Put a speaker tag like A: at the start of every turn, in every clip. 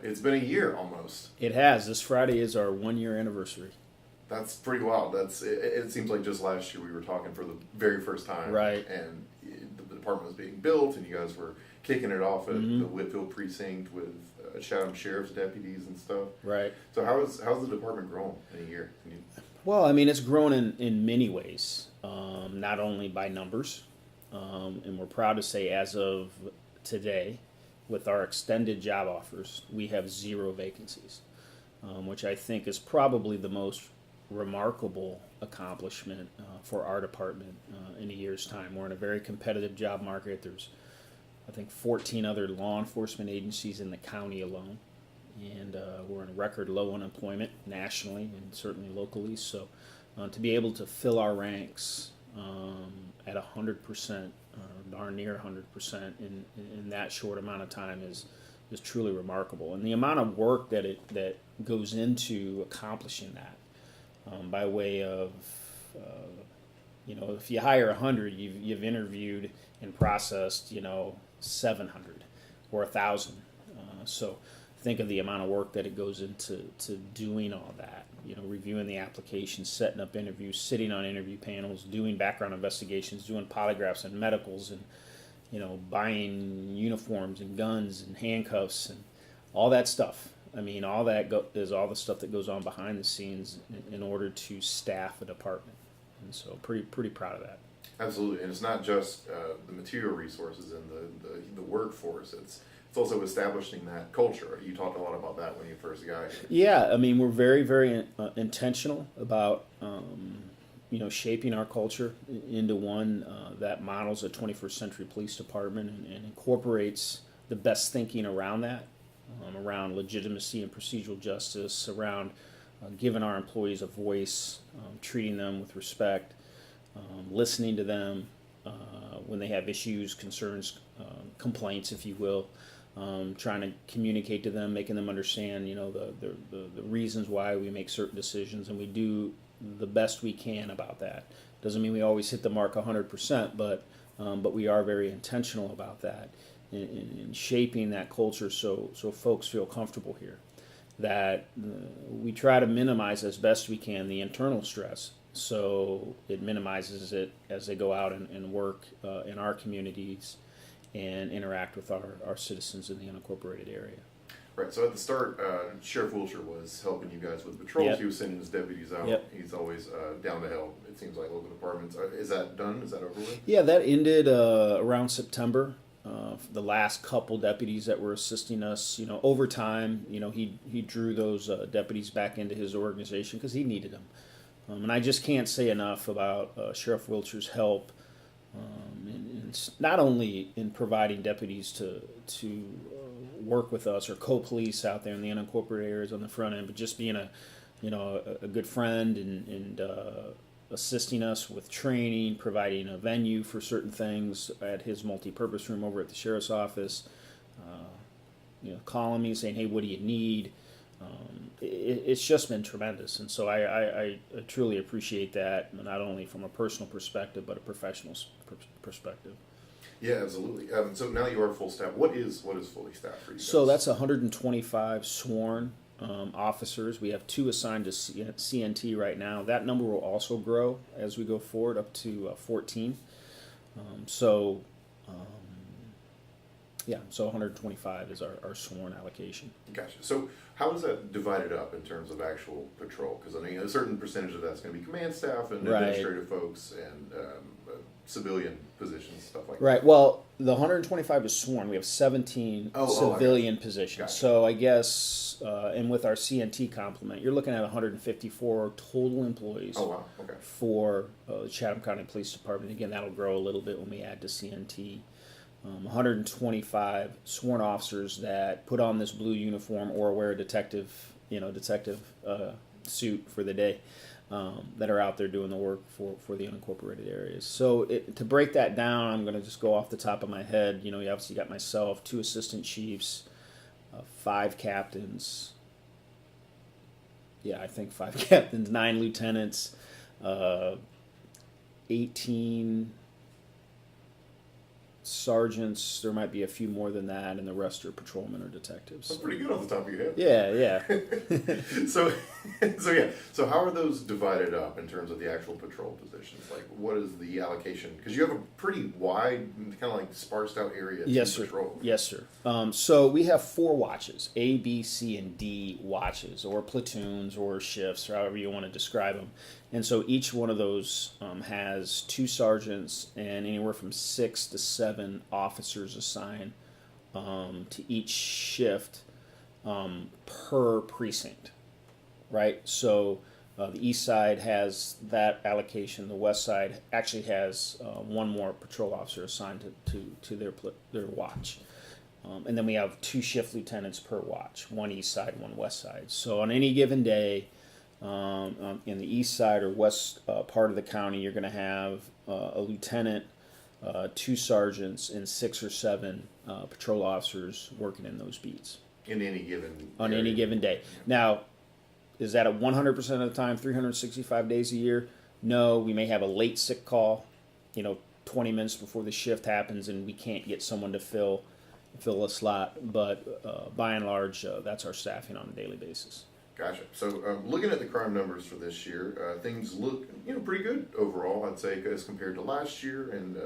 A: It's been a year almost.
B: It has. This Friday is our 1-year anniversary.
A: That's pretty wild. It seems like just last year we were talking for the very first time.
B: Right.
A: And the department was being built, and you guys were kicking it off at the Whitfield precinct with Chatham sheriff's deputies and stuff.
B: Right.
A: So how's the department grown in a year?
B: Well, I mean, it's grown in many ways, not only by numbers, and we're proud to say as of today, with our extended job offers, we have 0 vacancies, which I think is probably the most remarkable accomplishment for our department in a year's time. We're in a very competitive job market. There's, I think, 14 other law enforcement agencies in the county alone. And we're in record low unemployment nationally and certainly locally. So to be able to fill our ranks at 100%, darn near 100% in that short amount of time is truly remarkable. And the amount of work that goes into accomplishing that by way of, if you hire 100, you've interviewed and processed, 700 or 1,000. So think of the amount of work that it goes into doing all that, reviewing the applications, setting up interviews, sitting on interview panels, doing background investigations, doing polygraphs and medicals, and buying uniforms and guns and handcuffs and all that stuff. I mean, all that is all the stuff that goes on behind the scenes in order to staff a department, and so pretty proud of that.
A: Absolutely, and it's not just the material resources and the workforce. It's also establishing that culture. You talked a lot about that when you first got here.
B: Yeah, I mean, we're very, very intentional about, shaping our culture into one that models a 21st century police department and incorporates the best thinking around that, around legitimacy and procedural justice, around giving our employees a voice, treating them with respect, listening to them when they have issues, concerns, complaints, if you will. Trying to communicate to them, making them understand, the reasons why we make certain decisions, and we do the best we can about that. Doesn't mean we always hit the mark 100%, but we are very intentional about that in shaping that culture so folks feel comfortable here. That we try to minimize as best we can the internal stress, so it minimizes it as they go out and work in our communities and interact with our citizens in the unincorporated area.
A: Right, so at the start, Sheriff Wiltshire was helping you guys with patrols.
B: Yep.
A: He was sending his deputies out.
B: Yep.
A: He's always down to help, it seems like, local departments. Is that done? Is that over with?
B: Yeah, that ended around September. The last couple deputies that were assisting us, over time, he drew those deputies back into his organization because he needed them. And I just can't say enough about Sheriff Wiltshire's help. And not only in providing deputies to work with us or co-police out there in the unincorporated areas on the front end, but just being a good friend and assisting us with training, providing a venue for certain things at his multi-purpose room over at the sheriff's office. Calling me saying, "Hey, what do you need?" It's just been tremendous, and so I truly appreciate that, not only from a personal perspective but a professional perspective.
A: Yeah, absolutely. So now you are full staff. What is fully staffed for you guys?
B: So that's 125 sworn officers. We have 2 assigned to CNT right now. That number will also grow as we go forward up to 14. So 125 is our sworn allocation.
A: Gotcha. So how is that divided up in terms of actual patrol? Because I mean, a certain percentage of that's going to be command staff and
B: Right.
A: administrative folks and civilian positions, stuff like that.
B: Right. Well, the 125 is sworn. We have 17
A: Oh,
B: civilian positions.
A: Gotcha.
B: So I guess, and with our CNT complement, you're looking at 154 total employees.
A: Oh, wow. Okay.
B: For the Chatham County Police Department. Again, that'll grow a little bit when we add to CNT. 125 sworn officers that put on this blue uniform or wear a detective suit for the day, that are out there doing the work for the unincorporated areas. So to break that down, I'm going to just go off the top of my head. You obviously got myself, 2 assistant chiefs, 5 captains. Yeah, I think 5 captains, 9 lieutenants, 18 sergeants. There might be a few more than that, and the rest are patrolmen or detectives.
A: That's pretty good off the top of your head.
B: Yeah.
A: So, so yeah. So how are those divided up in terms of the actual patrol positions? Like, what is the allocation? Because you have a pretty wide, kind of like sparsed out area to
B: Yes, sir.
A: patrol.
B: Yes, sir. So we have 4 watches: A, B, C, and D watches, or platoons, or shifts, or however you want to describe them. And so each one of those has 2 sergeants and anywhere from 6 to 7 officers assigned to each shift per precinct, right? So the east side has that allocation. The west side actually has one more patrol officer assigned to their watch. And then we have 2 shift lieutenants per watch, one east side, one west side. So on any given day, in the east side or west part of the county, you're going to have a lieutenant, 2 sergeants, and 6 or 7 patrol officers working in those beats.
A: In any given
B: On
A: area.
B: any given day. Now, is that at 100% of the time, 365 days a year? No, we may have a late sick call, 20 minutes before the shift happens, and we can't get someone to fill a slot. But by and large, that's our staffing on a daily basis.
A: Gotcha. So looking at the crime numbers for this year, things look pretty good overall, I'd say, as compared to last year and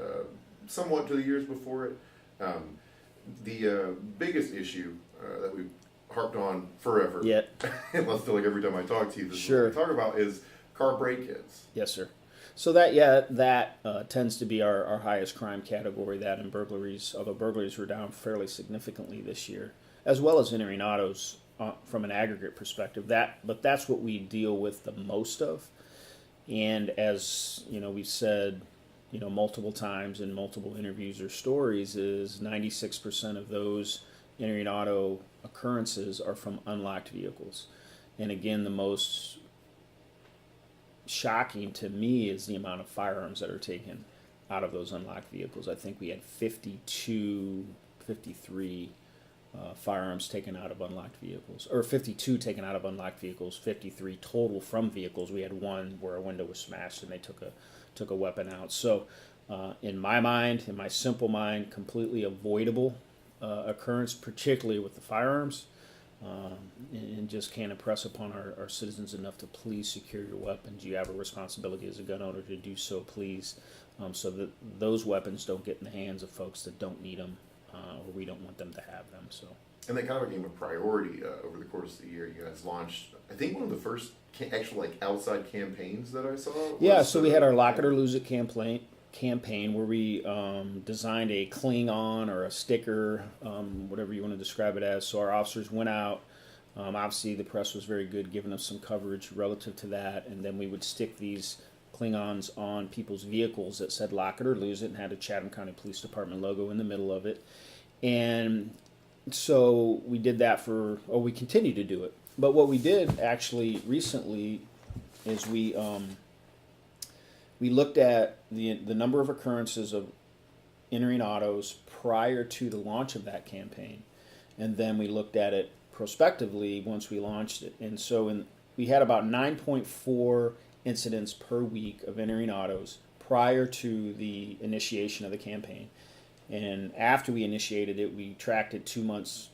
A: somewhat to the years before it. The biggest issue that we've harped on forever,
B: Yet.
A: and I feel like every time I talk to you, this
B: Sure.
A: is what we talk about, is car break-ins.
B: Yes, sir. So that tends to be our highest crime category, that and burglaries, although burglaries were down fairly significantly this year, as well as entering autos from an aggregate perspective. But that's what we deal with the most of. And as we've said, multiple times in multiple interviews or stories, is 96% of those entering auto occurrences are from unlocked vehicles. And again, the most shocking to me is the amount of firearms that are taken out of those unlocked vehicles. I think we had 53 firearms taken out of unlocked vehicles, or 52 taken out of unlocked vehicles, 53 total from vehicles. We had one where a window was smashed and they took a weapon out. So in my simple mind, completely avoidable occurrence, particularly with the firearms, and just can't impress upon our citizens enough to please secure your weapons. You have a responsibility as a gun owner to do so, please, so that those weapons don't get in the hands of folks that don't need them, or we don't want them to have them. So.
A: And that kind of became a priority over the course of the year. You guys launched, I think, one of the first actual outside campaigns that I saw.
B: Yeah, so we had our Lock It or Lose It campaign where we designed a Klingon or a sticker, whatever you want to describe it as. So our officers went out. Obviously, the press was very good, giving us some coverage relative to that. And then we would stick these Klingons on people's vehicles that said Lock It or Lose It and had a Chatham County Police Department logo in the middle of it. And so we did that we continue to do it. But what we did actually recently is we looked at the number of occurrences of entering autos prior to the launch of that campaign, and then we looked at it prospectively once we launched it. And so we had about 9.4 incidents per week of entering autos prior to the initiation of the campaign. And after we initiated it, we tracked it 2 months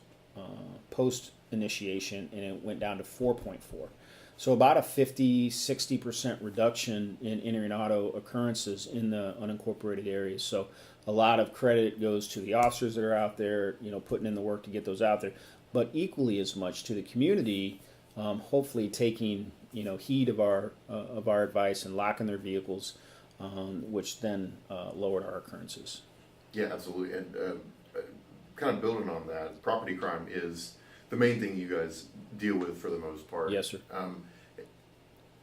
B: post initiation, and it went down to 4.4. So about a 50-60% reduction in entering auto occurrences in the unincorporated areas. So a lot of credit goes to the officers that are out there, putting in the work to get those out there, but equally as much to the community, hopefully taking heed of our advice and locking their vehicles, which then lowered our occurrences.
A: Yeah, absolutely. And kind of building on that, property crime is the main thing you guys deal with for the most part.
B: Yes, sir.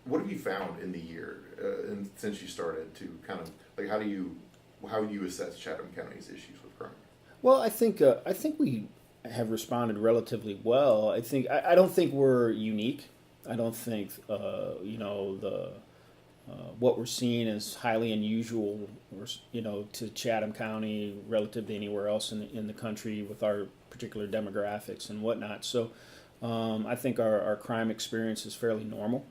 A: What have you found in the year and since you started to kind of how do you assess Chatham County's issues with crime?
B: Well, I think we have responded relatively well. I don't think we're unique. I don't think what we're seeing is highly unusual, to Chatham County relative to anywhere else in the country with our particular demographics and whatnot. So I think our crime experience is fairly normal.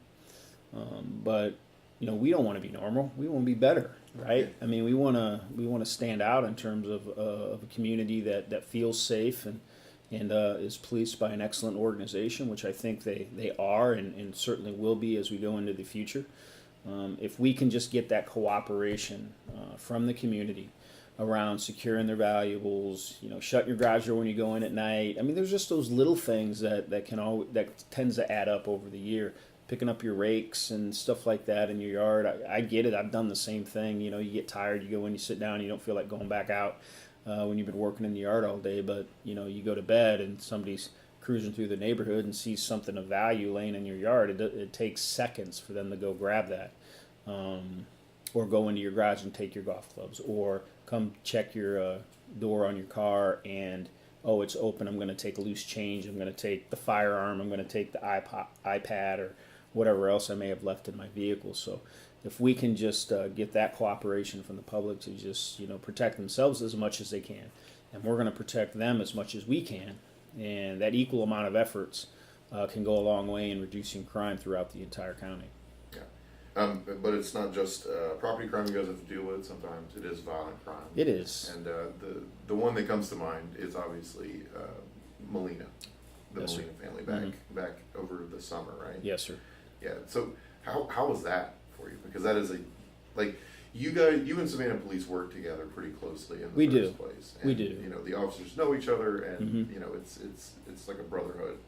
B: But we don't want to be normal. We want to be better. right? I mean, we want to stand out in terms of a community that feels safe and is policed by an excellent organization, which I think they are and certainly will be as we go into the future. If we can just get that cooperation from the community around securing their valuables, shutting your garage door when you go in at night. I mean, there's just those little things that tends to add up over the year. Picking up your rakes and stuff like that in your yard. I get it. I've done the same thing. You get tired. You go in, you sit down. You don't feel like going back out when you've been working in the yard all day. But you go to bed and somebody's cruising through the neighborhood and sees something of value laying in your yard. It takes seconds for them to go grab that, or go into your garage and take your golf clubs, or come check your door on your car and, oh, it's open. I'm going to take loose change. I'm going to take the firearm. I'm going to take the iPad or whatever else I may have left in my vehicle. So if we can just get that cooperation from the public to just protect themselves as much as they can, and we're going to protect them as much as we can, and that equal amount of efforts can go a long way in reducing crime throughout the entire county.
A: Yeah, but it's not just property crime you guys have to deal with. Sometimes it is violent crime.
B: It is.
A: And the one that comes to mind is obviously Molina, the
B: Yes,
A: Molina
B: sir.
A: family back over the summer, right?
B: Yes, sir.
A: Yeah. So how was that for you? Because that is you and Savannah police work together pretty closely in the first place. And,
B: we do.
A: The officers know each other, and it's like a brotherhood.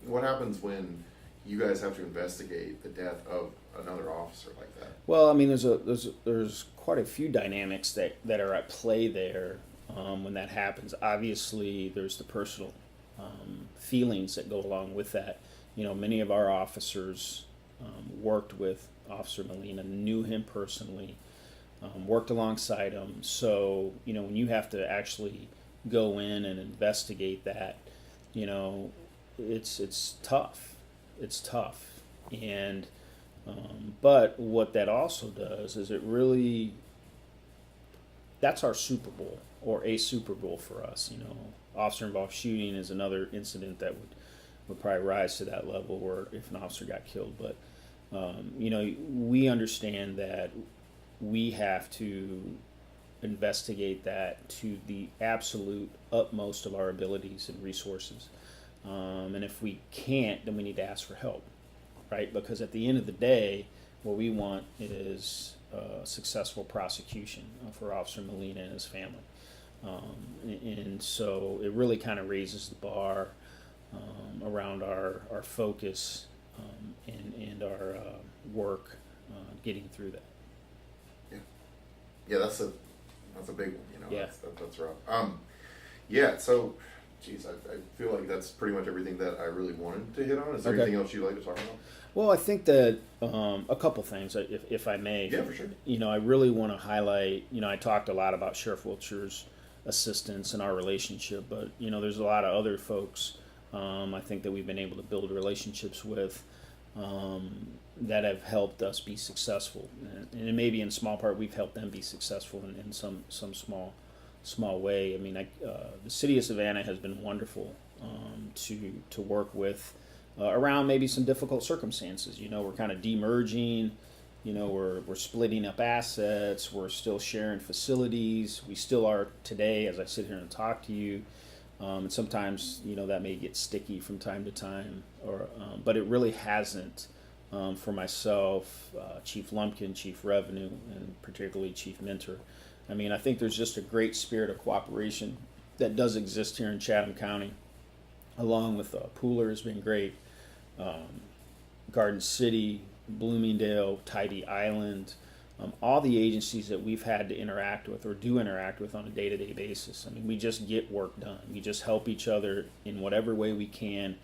A: What happens when you guys have to investigate the death of another officer like that?
B: Well, I mean, there's quite a few dynamics that are at play there when that happens. Obviously, there's the personal feelings that go along with that. Many of our officers worked with Officer Molina, knew him personally, worked alongside him. So, when you have to actually go in and investigate that, it's tough. It's tough. And but what that also does is that's our Super Bowl, or a Super Bowl for us. Officer involved shooting is another incident that would probably rise to that level, or if an officer got killed. But we understand that we have to investigate that to the absolute utmost of our abilities and resources. And if we can't, then we need to ask for help, right? Because at the end of the day, what we want is a successful prosecution for Officer Molina and his family. And so it really kind of raises the bar around our focus and our work getting through that.
A: Yeah, that's a big one.
B: Yeah.
A: That's rough. Yeah, so. Geez, I feel like that's pretty much everything that I really wanted to hit on. Is there anything else you'd like to talk about?
B: Well, I think that a couple things, if I may.
A: Yeah, for sure.
B: I really want to highlight, I talked a lot about Sheriff Wiltshire's assistance and our relationship, but, there's a lot of other folks I think that we've been able to build relationships with that have helped us be successful. And maybe in small part, we've helped them be successful in some small way. I mean, the city of Savannah has been wonderful to work with around maybe some difficult circumstances. We're kind of demerging. We're splitting up assets. We're still sharing facilities. We still are today, as I sit here and talk to you. And sometimes that may get sticky from time to time, but it really hasn't for myself, Chief Lumpkin, Chief Revenue, and particularly Chief Minter. I mean, I think there's just a great spirit of cooperation that does exist here in Chatham County, along with Pooler has been great, Garden City, Bloomingdale, Tidy Island, all the agencies that we've had to interact with or do interact with on a day-to-day basis. I mean, we just get work done. We just help each other in whatever way we can.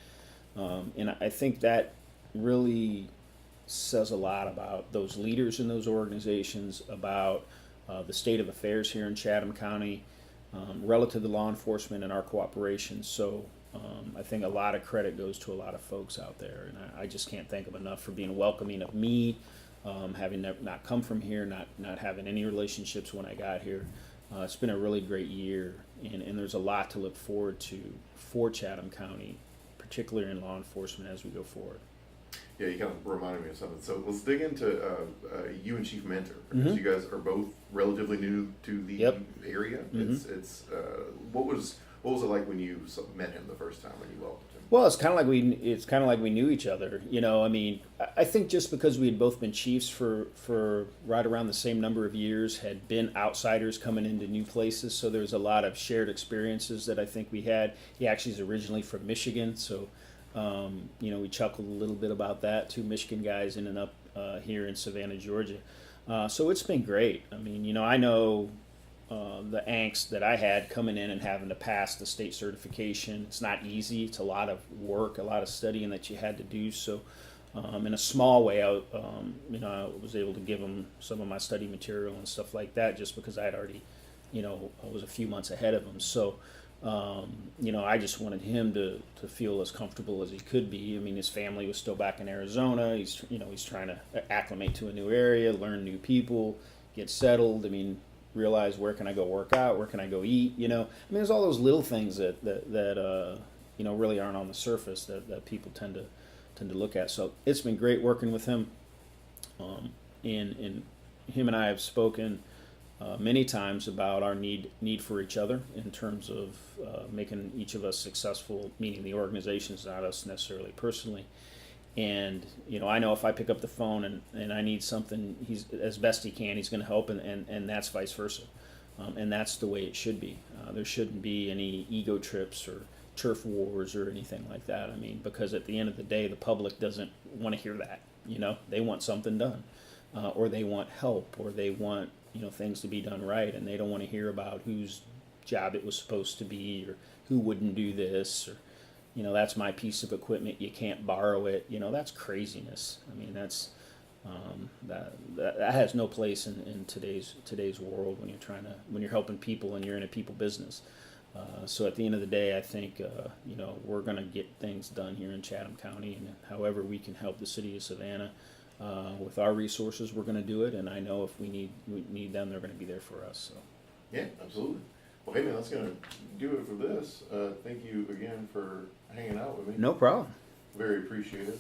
B: And I think that really says a lot about those leaders in those organizations, about the state of affairs here in Chatham County, relative to law enforcement and our cooperation. So I think a lot of credit goes to a lot of folks out there, and I just can't thank them enough for being welcoming of me, having not come from here, not having any relationships when I got here. It's been a really great year, and there's a lot to look forward to for Chatham County, particularly in law enforcement as we go forward.
A: Yeah, you kind of reminded me of something. So let's dig into you and Chief Mentor, because you guys are both relatively new to the area. It's what was it like when you met him the first time when you welcomed him?
B: Well, it's kind of like we knew each other. You know, I mean, I think just because we had both been chiefs for right around the same number of years, had been outsiders coming into new places, so there's a lot of shared experiences that I think we had. He actually is originally from Michigan, so you know, we chuckled a little bit about that. Two Michigan guys ending up here in Savannah, Georgia. So it's been great. I mean, you know, I know the angst that I had coming in and having to pass the state certification. It's not easy. It's a lot of work, a lot of studying that you had to do. So in a small way, you know, I was able to give him some of my study material and stuff like that just because I had already, you know, I was a few months ahead of him. So you know, I just wanted him to feel as comfortable as he could be. I mean, his family was still back in Arizona. He's trying to acclimate to a new area, learn new people, get settled. I mean, realize where can I go work out, where can I go eat. You know, I mean, there's all those little things that you know, really aren't on the surface that people tend to look at. So it's been great working with him. And him and I have spoken many times about our need for each other in terms of making each of us successful, meaning the organizations, not us necessarily personally. And you know, I know if I pick up the phone and I need something, he's as best he can, he's going to help, and that's vice versa. And that's the way it should be. There shouldn't be any ego trips or turf wars or anything like that. I mean, because at the end of the day, the public doesn't want to hear that. You know, they want something done, or they want help, or they want, you know, things to be done right, and they don't want to hear about whose job it was supposed to be, or who wouldn't do this, or, you know, that's my piece of equipment, you can't borrow it. You know, that's craziness. I mean, that's that has no place in today's world when you're helping people and you're in a people business. So at the end of the day, I think you know, we're going to get things done here in Chatham County, and however we can help the city of Savannah with our resources, we're going to do it. And I know if we need them, they're going to be there for us. So.
A: Yeah, absolutely. Well, hey man, that's going to do it for this. Thank you again for hanging out with me.
B: No problem.
A: Very appreciative.